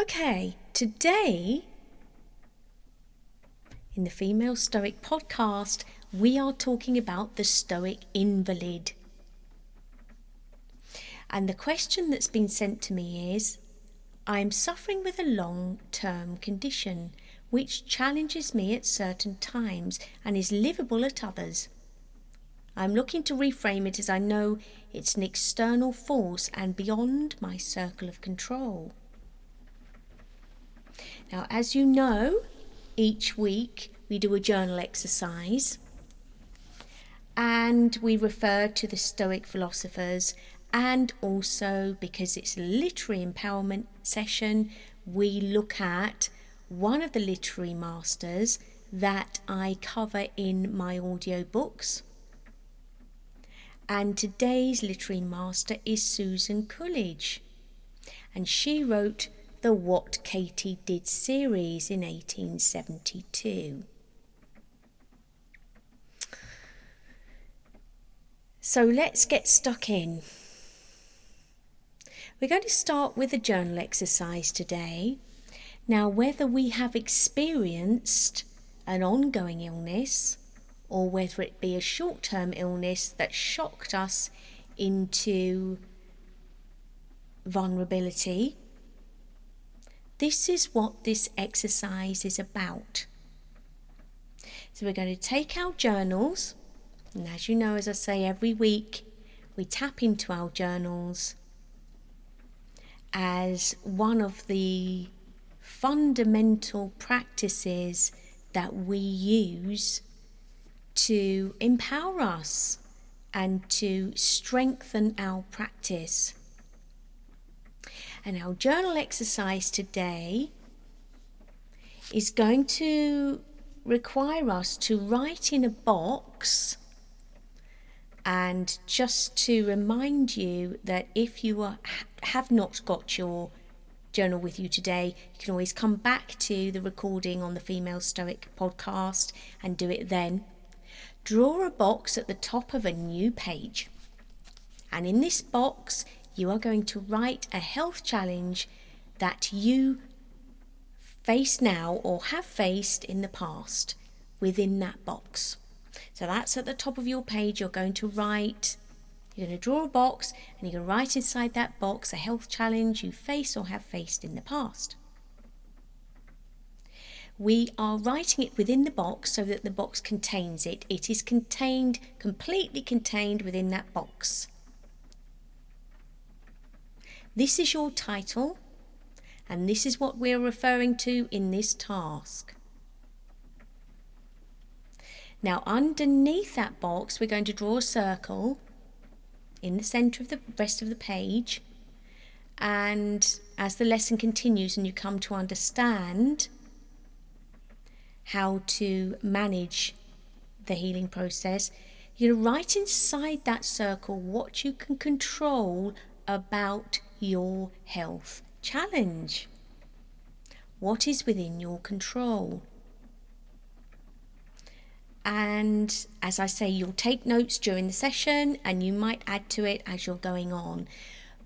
Okay, today in the Female Stoic podcast, we are talking about the Stoic invalid. And the question that's been sent to me is, I'm suffering with a long-term condition which challenges me at certain times and is livable at others. I'm looking to reframe it as I know it's an external force and beyond my circle of control. Now, as you know, each week we do a journal exercise and we refer to the Stoic philosophers, and also because it's a literary empowerment session, we look at one of the literary masters that I cover in my audiobooks. And today's literary master is Susan Coolidge, and she wrote the What Katy Did series in 1872. So let's get stuck in. We're going to start with a journal exercise today. Now, whether we have experienced an ongoing illness or whether it be a short-term illness that shocked us into vulnerability, this is what this exercise is about. So we're going to take our journals, and as you know, as I say every week, we tap into our journals as one of the fundamental practices that we use to empower us and to strengthen our practice. And our journal exercise today is going to require us to write in a box. And just to remind you that if you have not got your journal with you today, you can always come back to the recording on the Female Stoic podcast and do it then. Draw a box at the top of a new page. And in this box, you are going to write a health challenge that you face now or have faced in the past within that box. So that's at the top of your page. You're going to draw a box and you're going to write inside that box a health challenge you face or have faced in the past. We are writing it within the box so that the box contains it. It is completely contained within that box. This is your title, and this is what we're referring to in this task. Now, underneath that box, we're going to draw a circle in the centre of the rest of the page. And as the lesson continues and you come to understand how to manage the healing process, you're going to write inside that circle what you can control about your health challenge. What is within your control? And as I say, you'll take notes during the session and you might add to it as you're going on.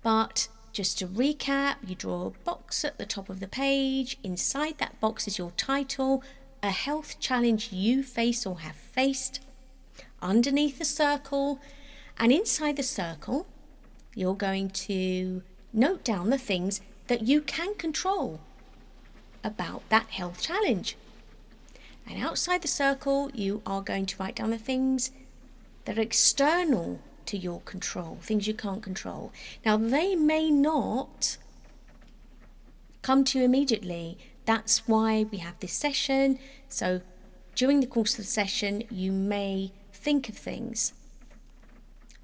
But just to recap, you draw a box at the top of the page. Inside that box is your title, a health challenge you face or have faced. Underneath the circle, and inside the circle, you're going to note down the things that you can control about that health challenge. And outside the circle, you are going to write down the things that are external to your control, things you can't control. Now, they may not come to you immediately. That's why we have this session. So during the course of the session, you may think of things.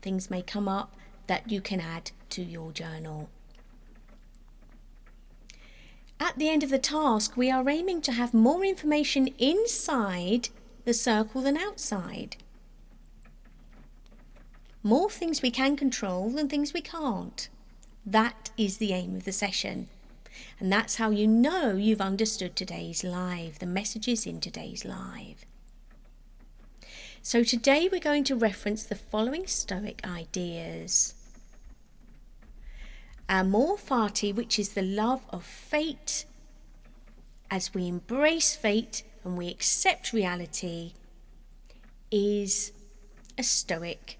Things may come up that you can add to your journal. At the end of the task, we are aiming to have more information inside the circle than outside. More things we can control than things we can't. That is the aim of the session. And that's how you know you've understood today's live, the messages in today's live. So today we're going to reference the following Stoic ideas. Amor fati, which is the love of fate, as we embrace fate and we accept reality, is a Stoic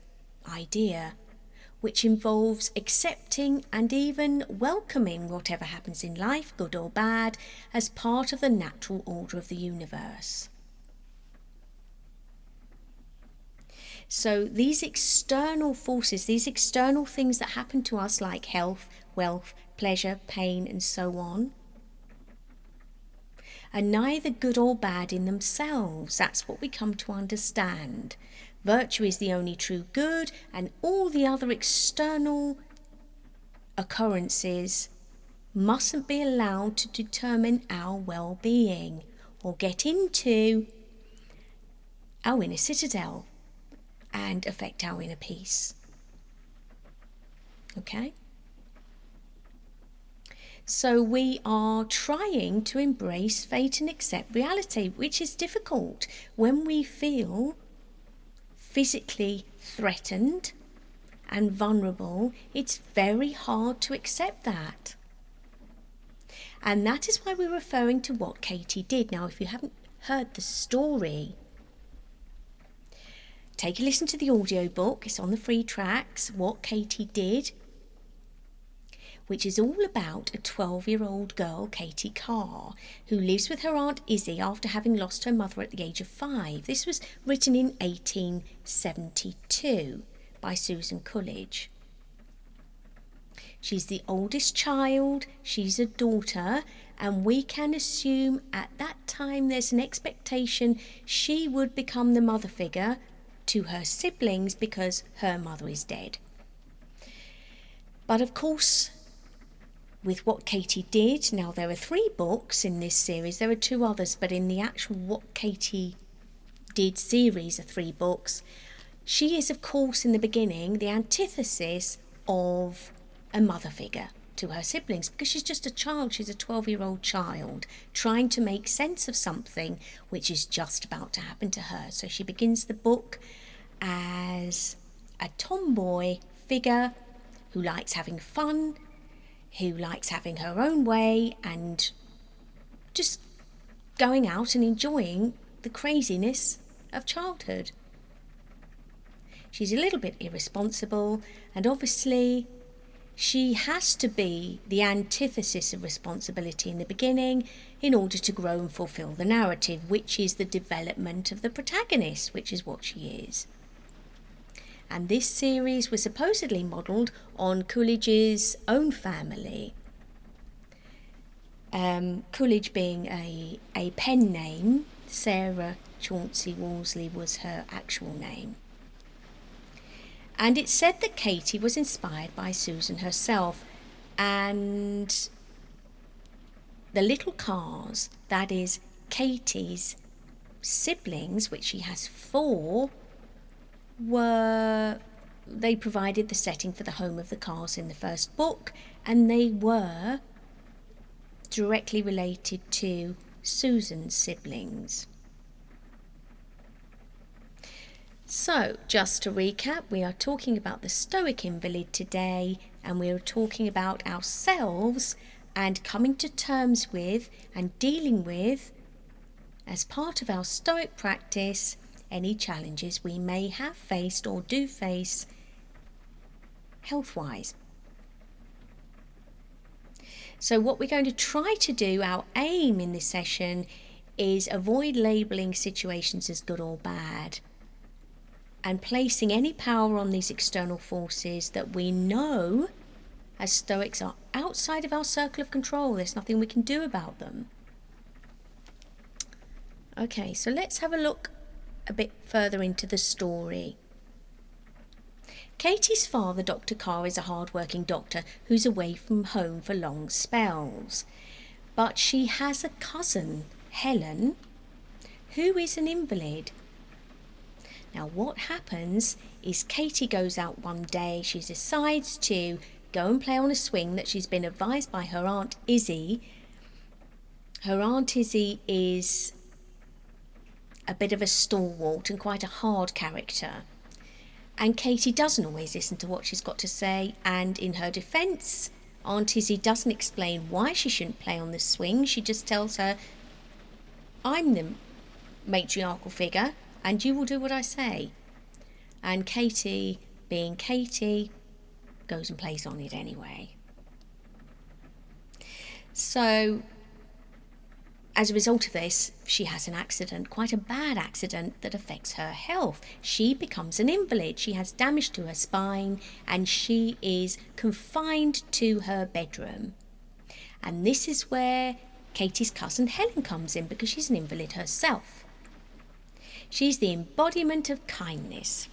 idea, which involves accepting and even welcoming whatever happens in life, good or bad, as part of the natural order of the universe. So these external forces, these external things that happen to us like health, wealth, pleasure, pain, and so on, are neither good or bad in themselves. That's what we come to understand. Virtue is the only true good, and all the other external occurrences mustn't be allowed to determine our well-being or get into our inner citadel and affect our inner peace. Okay? So we are trying to embrace fate and accept reality, which is difficult when we feel physically threatened and vulnerable. It's very hard to accept that. And that is why we're referring to what Katy did. Now, if you haven't heard the story, take a listen to the audiobook. It's on the free tracks, What Katy Did, which is all about a 12-year-old girl, Katy Carr, who lives with her Aunt Izzy after having lost her mother at the age of 5. This was written in 1872 by Susan Coolidge. She's the oldest child, she's a daughter, and we can assume at that time there's an expectation she would become the mother figure to her siblings because her mother is dead. But of course, with What Katy Did, now there are 3 books in this series, there are 2 others, but in the actual What Katy Did series of 3 books, she is of course in the beginning the antithesis of a mother figure to her siblings, because she's just a child. She's a 12-year-old child trying to make sense of something which is just about to happen to her. So she begins the book as a tomboy figure who likes having fun, who likes having her own way and just going out and enjoying the craziness of childhood. She's a little bit irresponsible, and obviously she has to be the antithesis of responsibility in the beginning in order to grow and fulfill the narrative, which is the development of the protagonist, which is what she is. And this series was supposedly modelled on Coolidge's own family. Coolidge being a pen name, Sarah Chauncey Wolseley was her actual name. And it's said that Katy was inspired by Susan herself, and the little Carrs, that is Katy's siblings, which she has 4, they provided the setting for the home of the Carrs in the first book, and they were directly related to Susan's siblings. So, just to recap, we are talking about the Stoic Invalid today, and we are talking about ourselves and coming to terms with and dealing with, as part of our Stoic practice, any challenges we may have faced or do face health-wise. So what we're going to try to do, our aim in this session, is avoid labelling situations as good or bad and placing any power on these external forces that we know as Stoics are outside of our circle of control. There's nothing we can do about them. Okay, so let's have a look a bit further into the story. Katy's father, Dr. Carr, is a hard-working doctor who's away from home for long spells. But she has a cousin, Helen, who is an invalid. Now what happens is Katy goes out one day, she decides to go and play on a swing that she's been advised by her Aunt Izzy. Her Aunt Izzy is a bit of a stalwart and quite a hard character. And Katy doesn't always listen to what she's got to say, and in her defence, Aunt Izzy doesn't explain why she shouldn't play on the swing. She just tells her, I'm the matriarchal figure and you will do what I say. And Katy, being Katy, goes and plays on it anyway. So, as a result of this, she has an accident, quite a bad accident that affects her health. She becomes an invalid. She has damage to her spine and she is confined to her bedroom. And this is where Katy's cousin Helen comes in, because she's an invalid herself. She's the embodiment of kindness,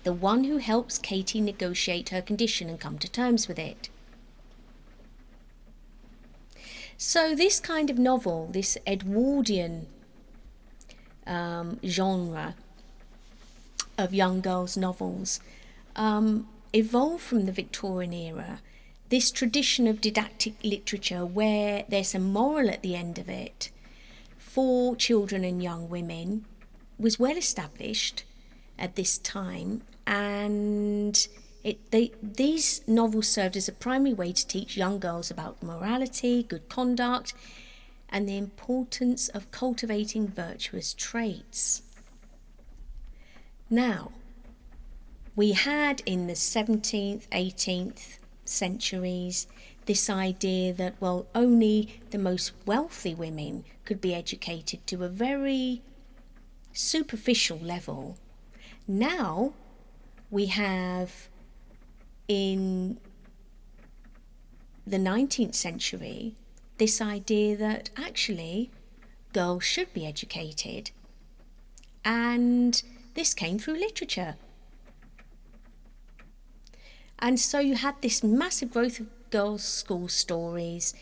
the one who helps Katy negotiate her condition and come to terms with it. So this kind of novel, this Edwardian genre of young girls' novels, evolved from the Victorian era. This tradition of didactic literature where there's a moral at the end of it for children and young women was well established at this time, and these novels served as a primary way to teach young girls about morality, good conduct, and the importance of cultivating virtuous traits. Now, we had in the 17th, 18th centuries this idea that, well, only the most wealthy women could be educated to a very superficial level. Now, we have in the 19th century this idea that actually girls should be educated, and this came through literature. And so you had this massive growth of girls' school stories,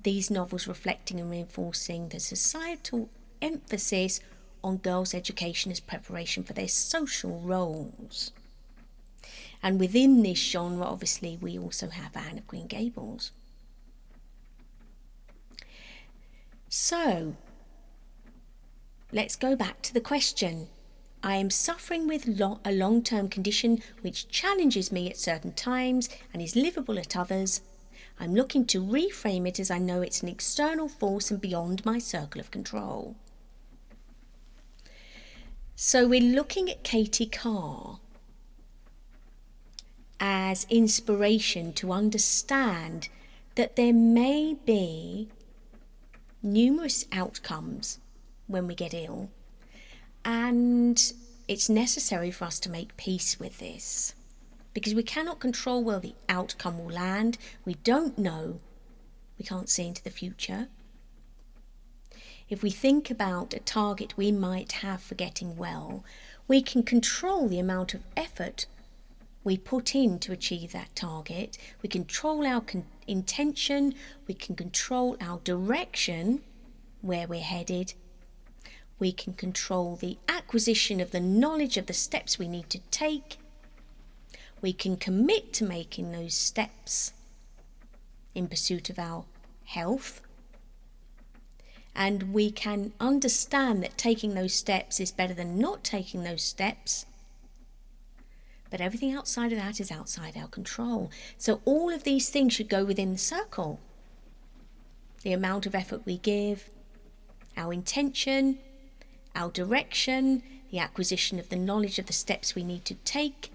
these novels reflecting and reinforcing the societal emphasis on girls' education as preparation for their social roles. And within this genre, obviously, we also have Anne of Green Gables. So, let's go back to the question. I am suffering with a long-term condition which challenges me at certain times and is livable at others. I'm looking to reframe it as I know it's an external force and beyond my circle of control. So we're looking at Katy Carr as inspiration to understand that there may be numerous outcomes when we get ill, and it's necessary for us to make peace with this, because we cannot control where the outcome will land. We don't know. We can't see into the future. If we think about a target we might have for getting well, we can control the amount of effort we put in to achieve that target. We control our intention. We can control our direction, where we're headed. We can control the acquisition of the knowledge of the steps we need to take. We can commit to making those steps in pursuit of our health. And we can understand that taking those steps is better than not taking those steps. But everything outside of that is outside our control. So all of these things should go within the circle. The amount of effort we give, our intention, our direction, the acquisition of the knowledge of the steps we need to take,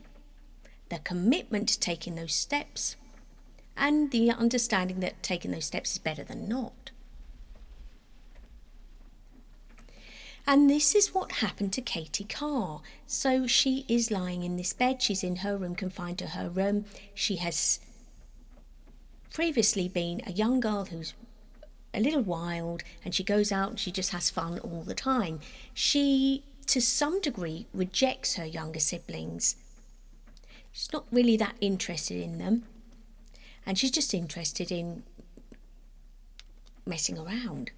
the commitment to taking those steps, and the understanding that taking those steps is better than not. And this is what happened to Katy Carr. So she is lying in this bed. She's in her room, confined to her room. She has previously been a young girl who's a little wild, and she goes out and she just has fun all the time. She, to some degree, rejects her younger siblings. She's not really that interested in them, and she's just interested in messing around.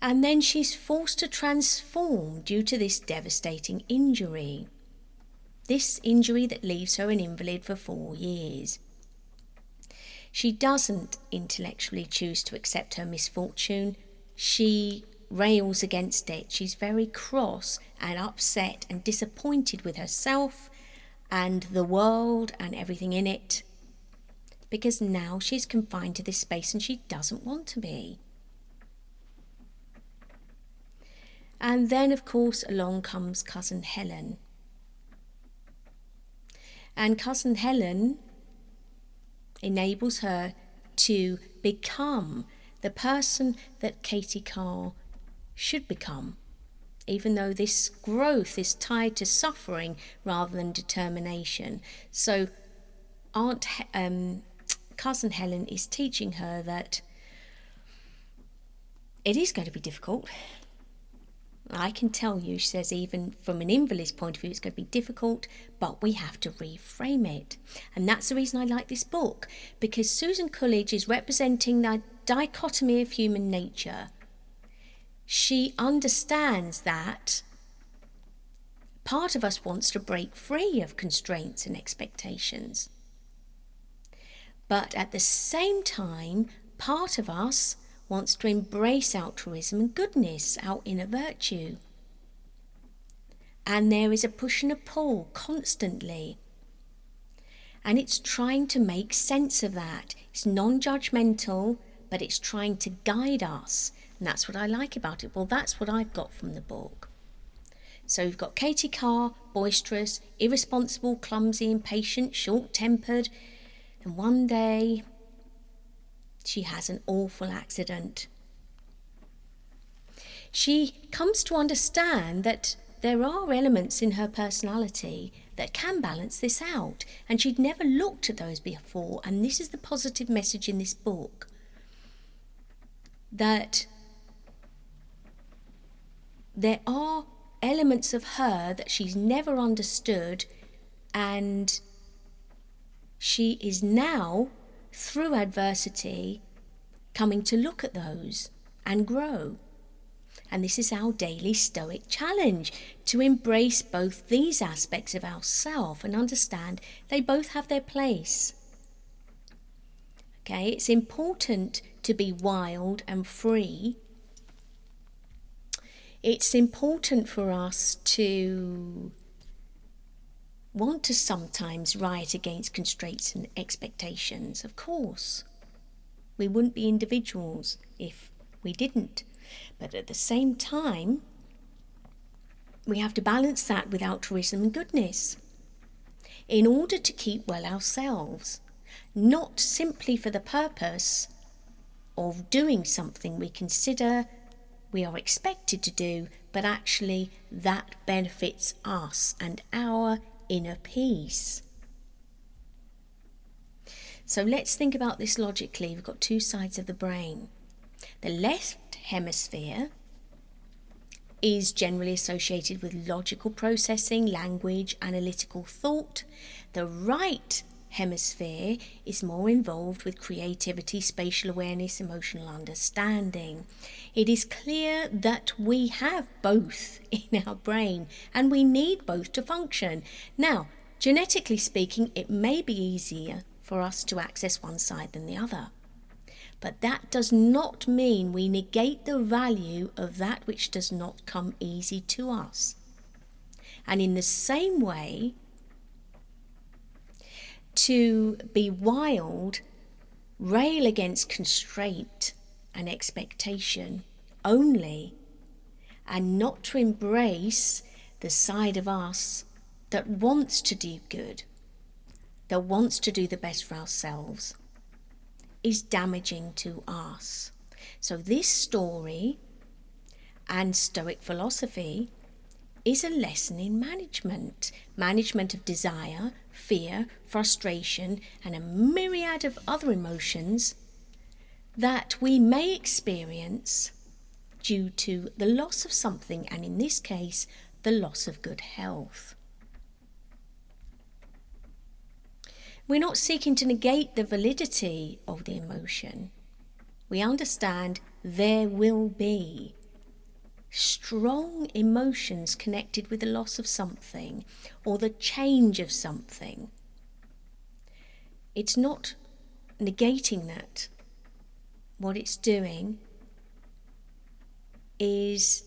And then she's forced to transform due to this devastating injury. This injury that leaves her an invalid for 4 years. She doesn't intellectually choose to accept her misfortune. She rails against it. She's very cross and upset and disappointed with herself and the world and everything in it, because now she's confined to this space and she doesn't want to be. And then, of course, along comes cousin Helen. And cousin Helen enables her to become the person that Katy Carr should become, even though this growth is tied to suffering rather than determination. So cousin Helen is teaching her that it is going to be difficult. I can tell you, she says, even from an invalid's point of view, it's going to be difficult, but we have to reframe it. And that's the reason I like this book, because Susan Coolidge is representing that dichotomy of human nature. She understands that part of us wants to break free of constraints and expectations. But at the same time, part of us wants to embrace altruism and goodness, our inner virtue. And there is a push and a pull constantly. And it's trying to make sense of that. It's non-judgmental, but it's trying to guide us. And that's what I like about it. Well, that's what I've got from the book. So we've got Katy Carr, boisterous, irresponsible, clumsy, impatient, short-tempered. And one day she has an awful accident. She comes to understand that there are elements in her personality that can balance this out, and she'd never looked at those before. And this is the positive message in this book, that there are elements of her that she's never understood, and she is now, through adversity, coming to look at those and grow. And this is our daily Stoic challenge, to embrace both these aspects of ourselves and understand they both have their place. Okay, it's important to be wild and free. It's important for us to want to sometimes riot against constraints and expectations, of course. We wouldn't be individuals if we didn't. But at the same time, we have to balance that with altruism and goodness in order to keep well ourselves, not simply for the purpose of doing something we consider we are expected to do, but actually that benefits us and our inner peace. So let's think about this logically. We've got two sides of the brain. The left hemisphere is generally associated with logical processing, language, analytical thought. The right hemisphere is more involved with creativity, spatial awareness, emotional understanding. It is clear that we have both in our brain and we need both to function. Now, genetically speaking, it may be easier for us to access one side than the other. But that does not mean we negate the value of that which does not come easy to us. And in the same way, to be wild, rail against constraint and expectation only, and not to embrace the side of us that wants to do good, that wants to do the best for ourselves, is damaging to us. So this story and Stoic philosophy is a lesson in management of desire, fear, frustration, and a myriad of other emotions that we may experience due to the loss of something, and in this case, the loss of good health. We're not seeking to negate the validity of the emotion. We understand there will be strong emotions connected with the loss of something or the change of something. It's not negating that. What it's doing is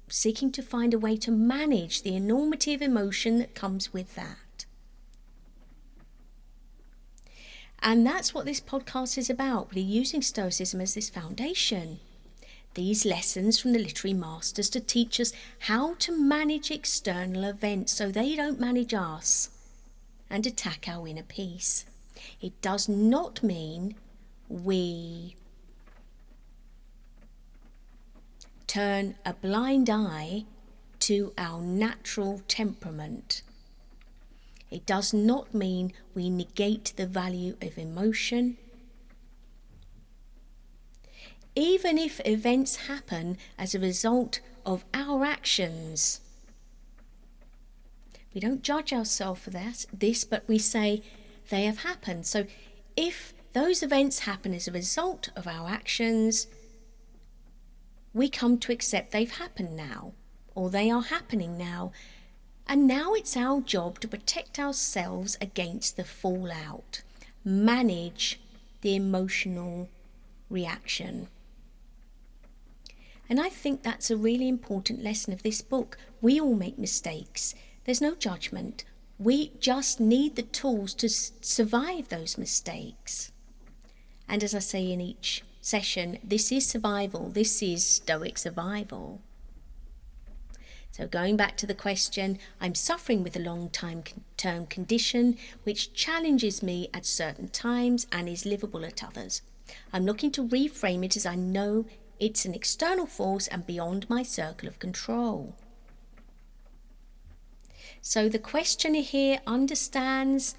seeking to find a way to manage the enormity of emotion that comes with that. And that's what this podcast is about, really using Stoicism as this foundation. These lessons from the literary masters to teach us how to manage external events so they don't manage us and attack our inner peace. It does not mean we turn a blind eye to our natural temperament. It does not mean we negate the value of emotion. Even if events happen as a result of our actions, we don't judge ourselves for this, but we say they have happened. So if those events happen as a result of our actions, we come to accept they've happened now, or they are happening now. And now it's our job to protect ourselves against the fallout, manage the emotional reaction. And I think that's a really important lesson of this book. We all make mistakes. There's no judgment. We just need the tools to survive those mistakes. And as I say in each session, this is survival. This is Stoic survival. So going back to the question, I'm suffering with a long-term condition which challenges me at certain times and is livable at others. I'm looking to reframe it as I know it's an external force and beyond my circle of control. So the questioner here understands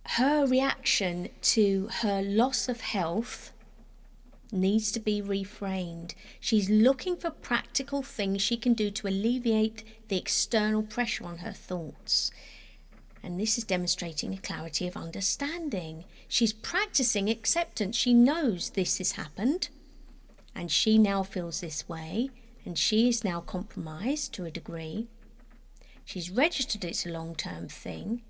her reaction to her loss of health needs to be reframed. She's looking for practical things she can do to alleviate the external pressure on her thoughts. And this is demonstrating a clarity of understanding. She's practicing acceptance. She knows this has happened and she now feels this way and she is now compromised to a degree. She's registered it's a long-term thing,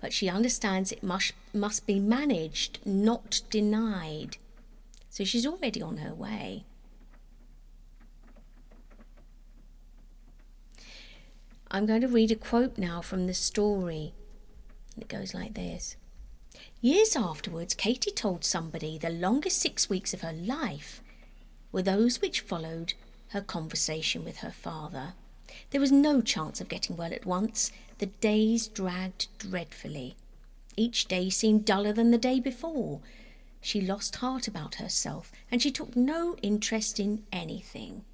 but she understands it must be managed, not denied. So she's already on her way. I'm going to read a quote now from the story. It goes like this. Years afterwards, Katy told somebody the longest 6 weeks of her life were those which followed her conversation with her father. There was no chance of getting well at once. The days dragged dreadfully. Each day seemed duller than the day before. She lost heart about herself, and she took no interest in anything.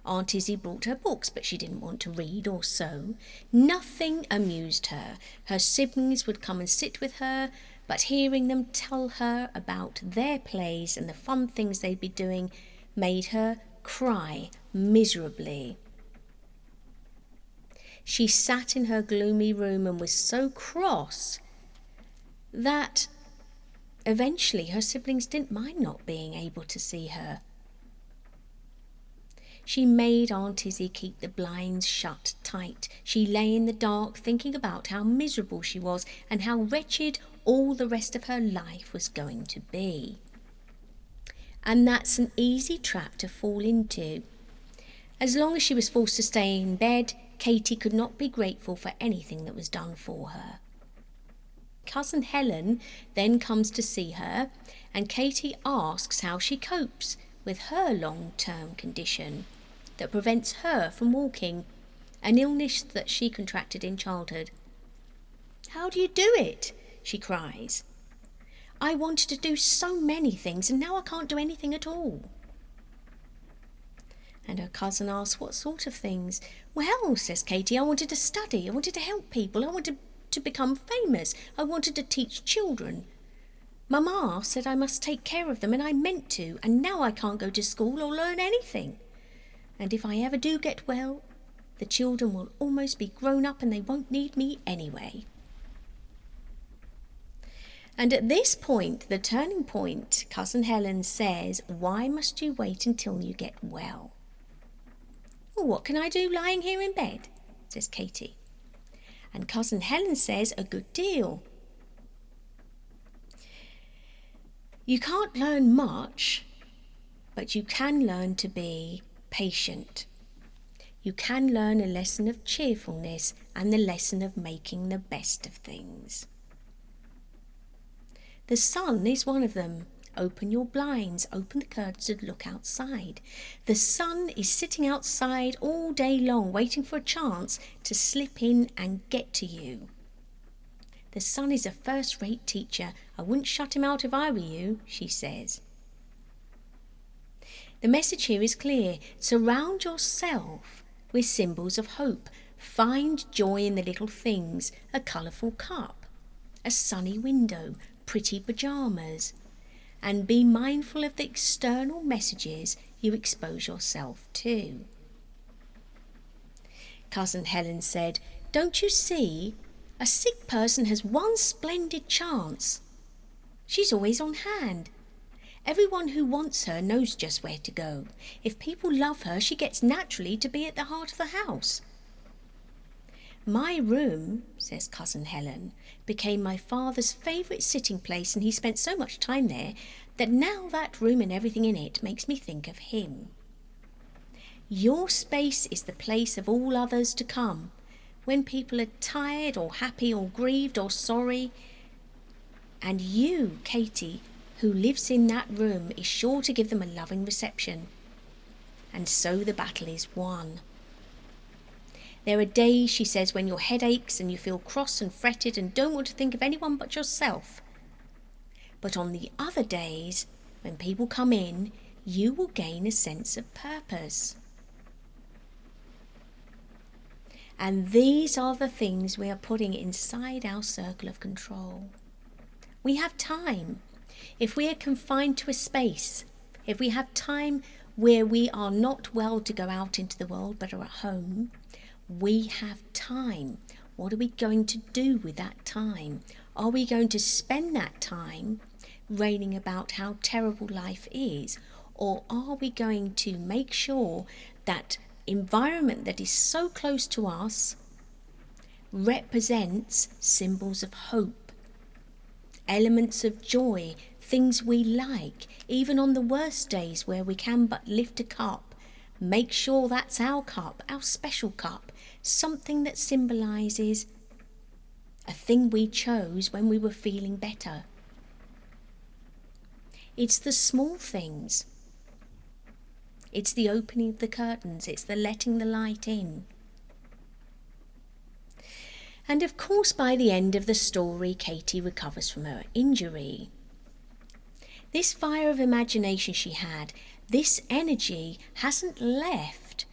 Aunt Izzy brought her books, but she didn't want to read or sew. Nothing amused her. Her siblings would come and sit with her, but hearing them tell her about their plays and the fun things they'd be doing made her cry miserably. She sat in her gloomy room and was so cross that eventually her siblings didn't mind not being able to see her. She made Aunt Izzy keep the blinds shut tight. She lay in the dark thinking about how miserable she was and how wretched all the rest of her life was going to be. And that's an easy trap to fall into. As long as she was forced to stay in bed, Katy could not be grateful for anything that was done for her. Cousin Helen then comes to see her, and Katy asks how she copes with her long-term condition that prevents her from walking, an illness that she contracted in childhood. "How do you do it?" she cries. "I wanted to do so many things and now I can't do anything at all." And her cousin asks, "What sort of things?" "Well," says Katy, "I wanted to study, I wanted to help people, I wanted to become famous, I wanted to teach children. Mama said I must take care of them and I meant to, and now I can't go to school or learn anything. And if I ever do get well, the children will almost be grown up and they won't need me anyway." And at this point, the turning point, Cousin Helen says, "Why must you wait until you get well?" "Well, what can I do lying here in bed?" says Katy. And Cousin Helen says, "A good deal. You can't learn much, but you can learn to be patient. You can learn a lesson of cheerfulness and the lesson of making the best of things. The sun is one of them. Open your blinds, open the curtains and look outside. The sun is sitting outside all day long, waiting for a chance to slip in and get to you. The sun is a first-rate teacher. I wouldn't shut him out if I were you, she says. The message here is clear. Surround yourself with symbols of hope. Find joy in the little things, a colourful cup, a sunny window, pretty pyjamas, and be mindful of the external messages you expose yourself to. Cousin Helen said, "Don't you see? A sick person has one splendid chance. She's always on hand. Everyone who wants her knows just where to go. If people love her, she gets naturally to be at the heart of the house. My room," says Cousin Helen, "became my father's favourite sitting place, and he spent so much time there that now that room and everything in it makes me think of him. Your space is the place of all others to come. When people are tired or happy or grieved or sorry, and you, Katy, who lives in that room, is sure to give them a loving reception. And so the battle is won. There are days," she says, "when your head aches and you feel cross and fretted and don't want to think of anyone but yourself. But on the other days, when people come in, you will gain a sense of purpose." And these are the things we are putting inside our circle of control. We have time. If we are confined to a space, if we have time where we are not well to go out into the world but are at home, we have time. What are we going to do with that time? Are we going to spend that time railing about how terrible life is? Or are we going to make sure that environment that is so close to us represents symbols of hope, elements of joy, things we like, even on the worst days where we can but lift a cup, make sure that's our cup, our special cup, something that symbolises a thing we chose when we were feeling better. It's the small things. It's the opening of the curtains. It's the letting the light in. And of course, by the end of the story, Katy recovers from her injury. This fire of imagination she had, this energy hasn't left.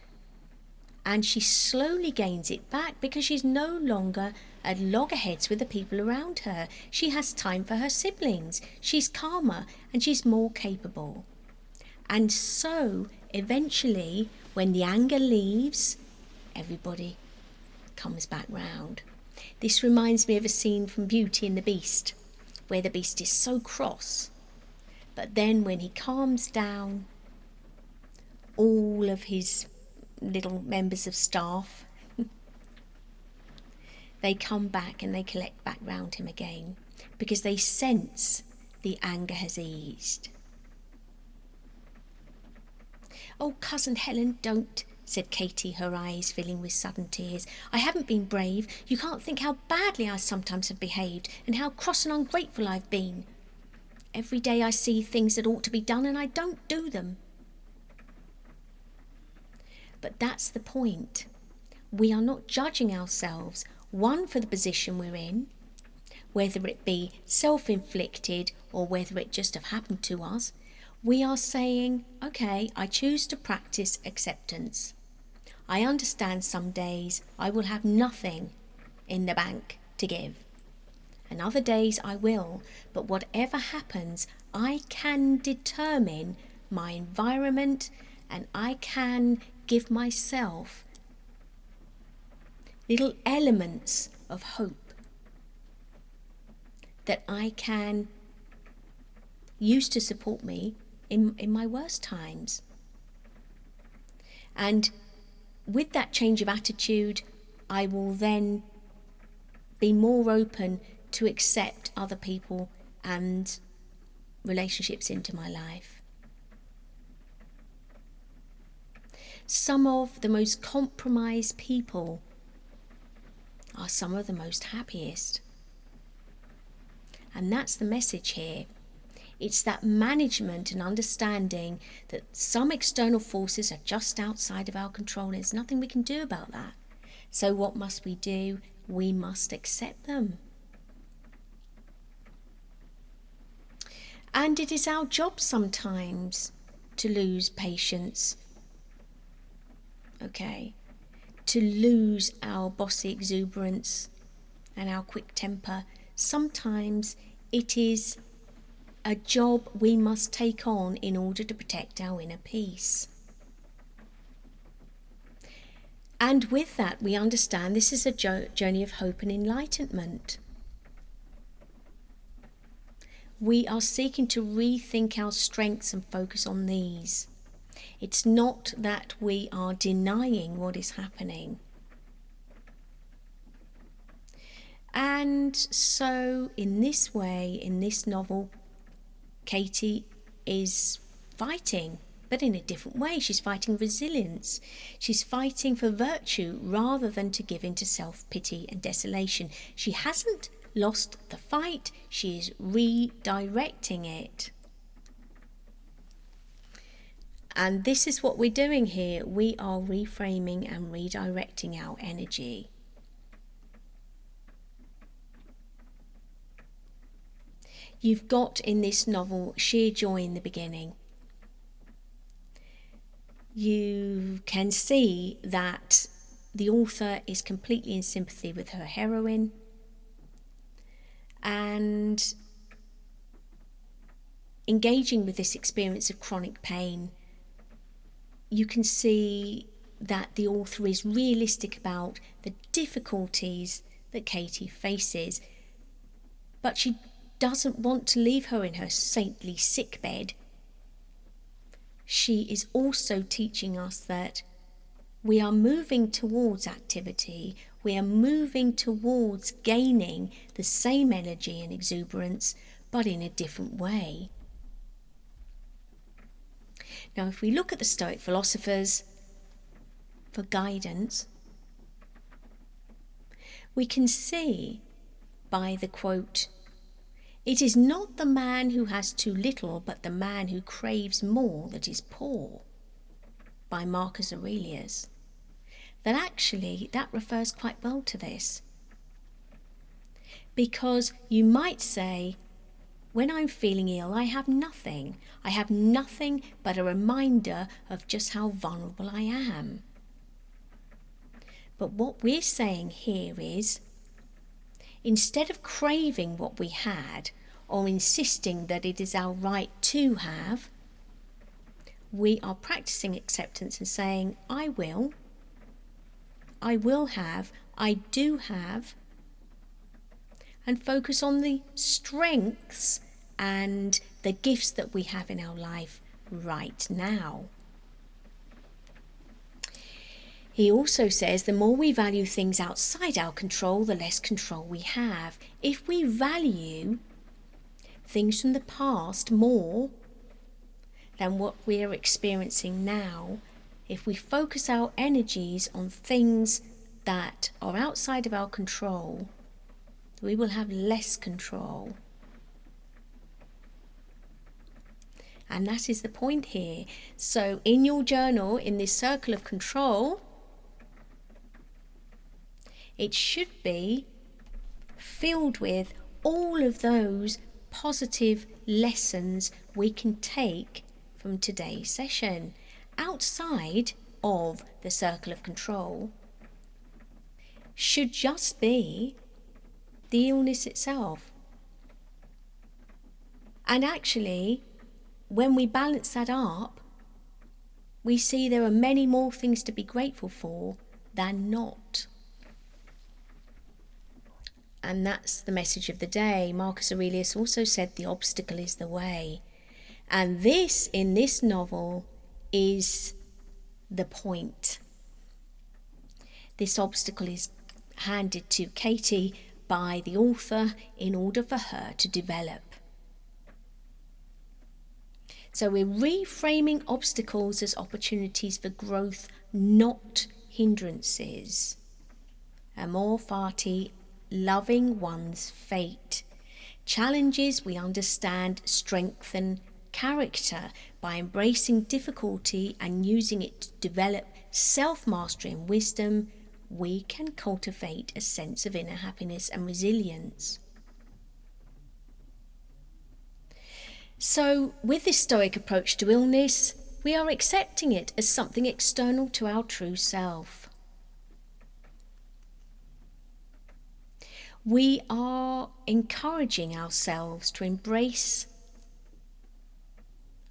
And she slowly gains it back because she's no longer at loggerheads with the people around her. She has time for her siblings. She's calmer and she's more capable. And so, eventually, when the anger leaves, everybody comes back round. This reminds me of a scene from Beauty and the Beast, where the Beast is so cross. But then when he calms down, all of his little members of staff, they come back and they collect back round him again, because they sense the anger has eased. "Oh, Cousin Helen, don't," said Katy, her eyes filling with sudden tears. "I haven't been brave. You can't think how badly I sometimes have behaved and how cross and ungrateful I've been. Every day I see things that ought to be done and I don't do them." But that's the point. We are not judging ourselves, one, for the position we're in, whether it be self-inflicted or whether it just have happened to us. We are saying, okay, I choose to practice acceptance. I understand some days I will have nothing in the bank to give. And other days I will, but whatever happens, I can determine my environment and I can give myself little elements of hope that I can use to support me in my worst times. And with that change of attitude, I will then be more open to accept other people and relationships into my life. Some of the most compromised people are some of the most happiest. And that's the message here. It's that management and understanding that some external forces are just outside of our control. There's nothing we can do about that. So what must we do? We must accept them. And it is our job sometimes to lose patience. Okay? To lose our bossy exuberance and our quick temper. Sometimes it is a job we must take on in order to protect our inner peace. And with that, we understand this is a journey of hope and enlightenment. We are seeking to rethink our strengths and focus on these. It's not that we are denying what is happening. And so, in this way, in this novel, Katy is fighting, but in a different way. She's fighting resilience. She's fighting for virtue rather than to give in to self-pity and desolation. She hasn't lost the fight. She is redirecting it. And this is what we're doing here. We are reframing and redirecting our energy. You've got in this novel sheer joy in the beginning. You can see that the author is completely in sympathy with her heroine, and engaging with this experience of chronic pain, you can see that the author is realistic about the difficulties that Katy faces, but she doesn't want to leave her in her saintly sickbed. She is also teaching us that we are moving towards activity, we are moving towards gaining the same energy and exuberance, but in a different way. Now, if we look at the Stoic philosophers for guidance, we can see by the quote, "It is not the man who has too little, but the man who craves more that is poor," by Marcus Aurelius, that actually that refers quite well to this. Because you might say, when I'm feeling ill, I have nothing. I have nothing but a reminder of just how vulnerable I am. But what we're saying here is, instead of craving what we had or insisting that it is our right to have, we are practicing acceptance and saying, I will have, I do have, and focus on the strengths and the gifts that we have in our life right now. He also says the more we value things outside our control, the less control we have. If we value things from the past more than what we are experiencing now, if we focus our energies on things that are outside of our control, we will have less control. And that is the point here. So in your journal, in this circle of control, it should be filled with all of those positive lessons we can take from today's session. Outside of the circle of control should just be the illness itself. And actually, when we balance that up, we see there are many more things to be grateful for than not. And that's the message of the day. Marcus Aurelius also said the obstacle is the way. And this, in this novel, is the point. This obstacle is handed to Katy by the author in order for her to develop. So we're reframing obstacles as opportunities for growth, not hindrances. amor fati, loving one's fate. Challenges, we understand, strengthen character. By embracing difficulty and using it to develop self-mastery and wisdom, we can cultivate a sense of inner happiness and resilience. So, with this Stoic approach to illness, we are accepting it as something external to our true self. We are encouraging ourselves to embrace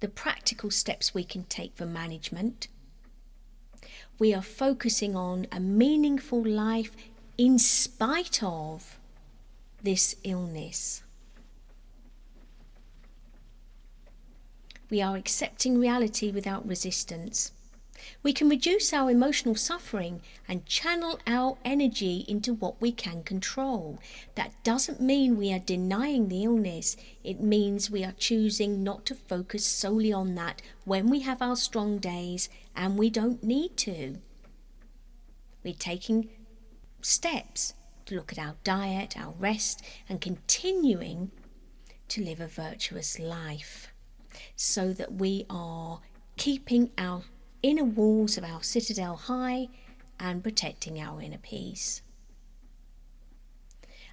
the practical steps we can take for management. We are focusing on a meaningful life in spite of this illness. We are accepting reality without resistance. We can reduce our emotional suffering and channel our energy into what we can control. That doesn't mean we are denying the illness. It means we are choosing not to focus solely on that when we have our strong days and we don't need to. We're taking steps to look at our diet, our rest, and continuing to live a virtuous life so that we are keeping our inner walls of our citadel high and protecting our inner peace.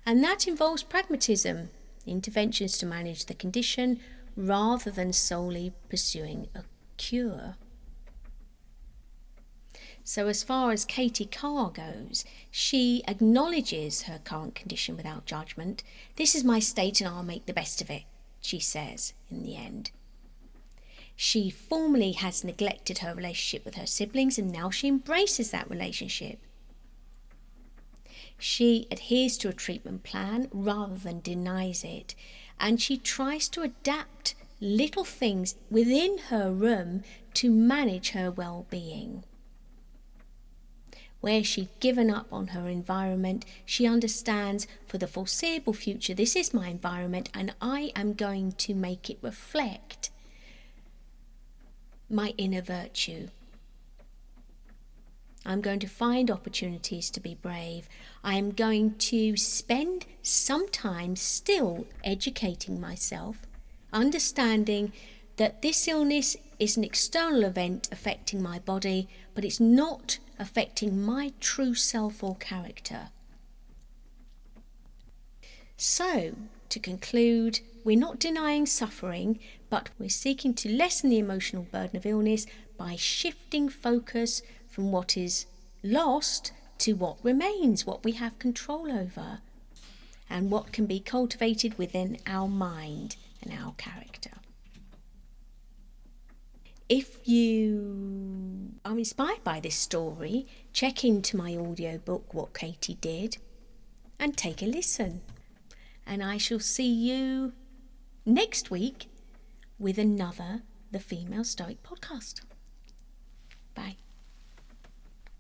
And that involves pragmatism, interventions to manage the condition rather than solely pursuing a cure. So as far as Katy Carr goes, she acknowledges her current condition without judgment. This is my state and I'll make the best of it, she says in the end. She formerly has neglected her relationship with her siblings and now she embraces that relationship. She adheres to a treatment plan rather than denies it, and she tries to adapt little things within her room to manage her well-being. Where she'd given up on her environment, she understands for the foreseeable future, this is my environment and I am going to make it reflect my inner virtue. I'm going to find opportunities to be brave. I am going to spend some time still educating myself, understanding that this illness is an external event affecting my body, but it's not affecting my true self or character. So, to conclude, we're not denying suffering, but we're seeking to lessen the emotional burden of illness by shifting focus from what is lost to what remains, what we have control over, and what can be cultivated within our mind and our character. If you are inspired by this story, check into my audiobook, What Katy Did, and take a listen. And I shall see you next week with another The Female Stoic podcast. Bye.